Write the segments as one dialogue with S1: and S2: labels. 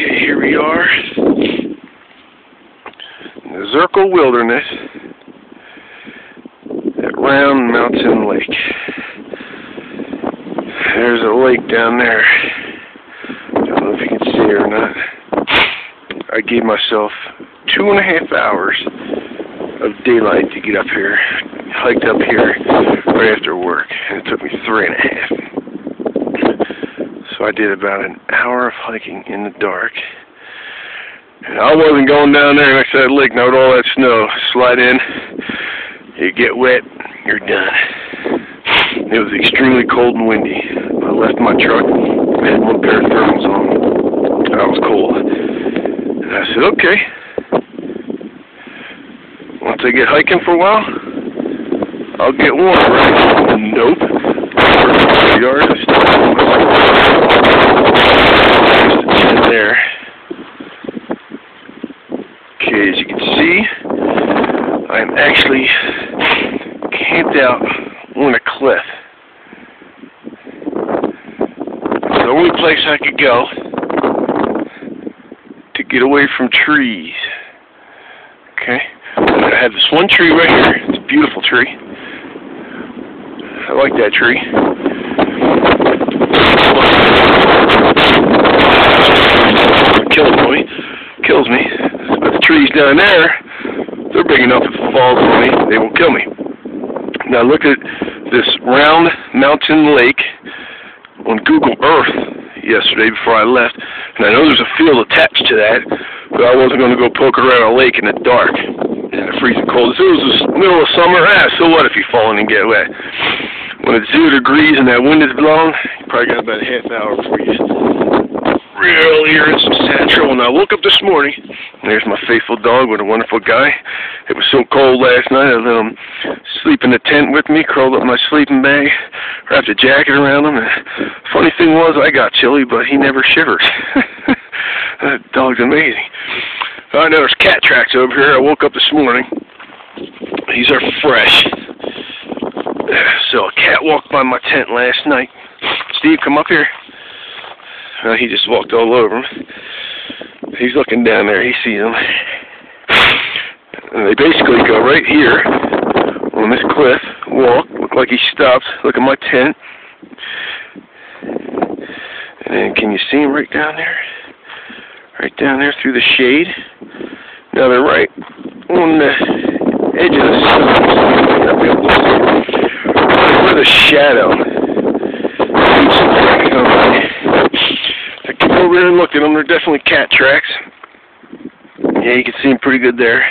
S1: Okay, here we are in the Zirkel Wilderness at Round Mountain Lake. There's a lake down there. Don't know if you can see it or not. I gave myself 2.5 hours of daylight to get up here. Hiked up here right after work, and it took me 3.5. So I did about an hour of hiking in the dark. And I wasn't going down there next to that lake now with all that snow. Slide in, you get wet, you're done. It was extremely cold and windy. I left my truck, had one pair of thermals on. I was cold. And I said, okay. Once I get hiking for a while, I'll get warm, right? Nope. The artist. There. Okay, as you can see, I'm actually camped out on a cliff. It's the only place I could go to get away from trees. Okay? I have this one tree right here. It's a beautiful tree. I like that tree. Kills me. But the trees down there, they're big enough if it falls on me, they won't kill me. Now look at this Round Mountain Lake on Google Earth yesterday before I left, and I know there's a field attached to that, but I wasn't going to go poke around a lake in the dark and the freezing cold. If it was the middle of summer, so what if you fall in and get wet? When it's 0 degrees and that wind is blowing, you probably got about a half hour before you real ear and some sad trouble. Now I woke up this morning, and there's my faithful dog with a wonderful guy. It was so cold last night, I let him sleep in the tent with me, curled up in my sleeping bag, wrapped a jacket around him, and the funny thing was I got chilly, but he never shivered. That dog's amazing. I know there's cat tracks over here. I woke up this morning. These are fresh. So a cat walked by my tent last night. Steve, come up here. He just walked all over him. He's looking down there. He sees them. And they basically go right here on this cliff, walk, look like he stopped, look at my tent. And then can you see him right down there? Right down there through the shade. Now they're right on the edge of the sun. Right where the shadow. I came over here and looked at them. They're definitely cat tracks. Yeah, you can see them pretty good there.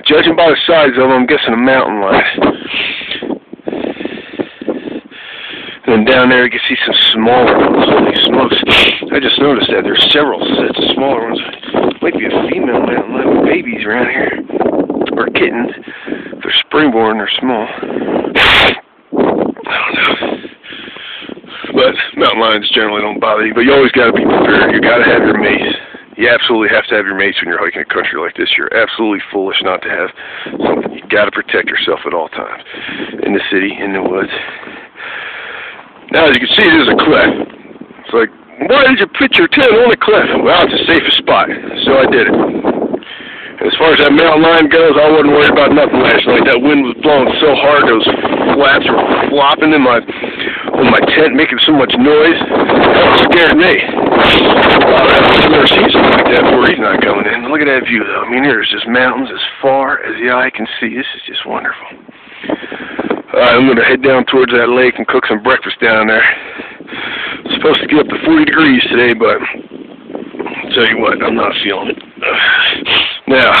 S1: Judging by the size of them, I'm guessing a mountain lion. And then down there, you can see some smaller ones. Holy smokes. I just noticed that there's several sets of smaller ones. Might be a female mountain lion with babies around here. Or kittens. They're springborn, they're small. I don't know. But mountain lions generally don't bother you. But you always got to be prepared. You got to have your mace. You absolutely have to have your mace when you're hiking a country like this. You're absolutely foolish not to have something. You got to protect yourself at all times. In the city, in the woods. Now, as you can see, there's a cliff. It's like, why did you put your tent on a cliff? Well, it's the safest spot, so I did it. And as far as that mountain lion goes, I wasn't worried about nothing last night. That wind was blowing so hard, those flaps were flopping on my tent, making so much noise. That scared me. I've never seen something like that before. He's not coming in. Look at that view, though. I mean, there's just mountains as far as the eye can see. This is just wonderful. I'm going to head down towards that lake and cook some breakfast down there. It's supposed to get up to 40 degrees today, but I'll tell you what, I'm not feeling it. Now,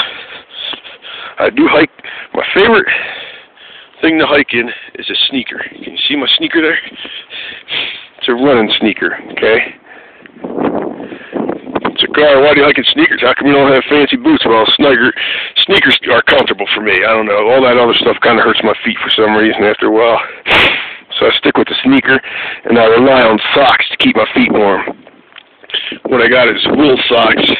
S1: I do hike. My favorite thing to hike in is a sneaker. Can you see my sneaker there? It's a running sneaker, okay? Cigar, why do you like in sneakers? How come you don't have fancy boots? Well, sneakers are comfortable for me. I don't know. All that other stuff kind of hurts my feet for some reason after a while. So I stick with the sneaker, and I rely on socks to keep my feet warm. What I got is wool socks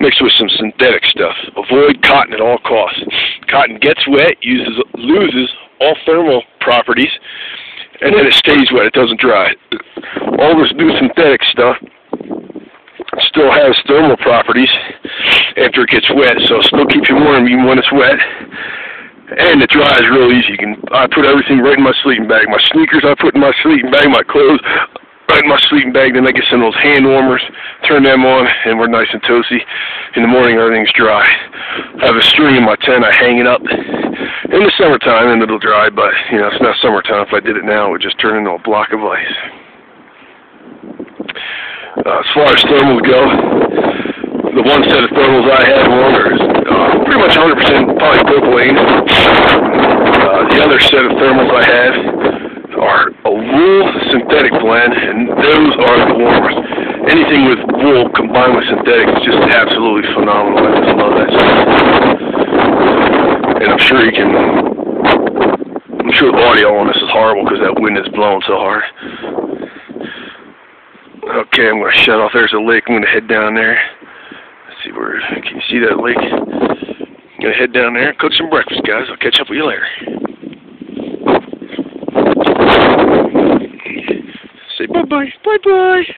S1: mixed with some synthetic stuff. Avoid cotton at all costs. Cotton gets wet, loses all thermal properties, and then it stays wet. It doesn't dry. All this new synthetic stuff still has thermal properties after it gets wet, so it still keeps you warm even when it's wet. And it dries real easy. I put everything right in my sleeping bag. My sneakers I put in my sleeping bag, my clothes right in my sleeping bag. Then I get some of those hand warmers, turn them on, and we're nice and toasty. In the morning, everything's dry. I have a string in my tent. I hang it up in the summertime, and it'll dry. But it's not summertime. If I did it now, it would just turn into a block of ice. As far as thermals go, the one set of thermals I have on is pretty much 100% polypropylene. The other set of thermals I have are a wool synthetic blend, and those are the warmest. Anything with wool combined with synthetic is just absolutely phenomenal. I just love that stuff. And I'm sure the audio on this is horrible because that wind is blowing so hard. Okay, I'm going to shut off. There's a lake. I'm going to head down there. Let's see where. Can you see that lake? I'm going to head down there and cook some breakfast, guys. I'll catch up with you later. Say bye-bye. Bye-bye.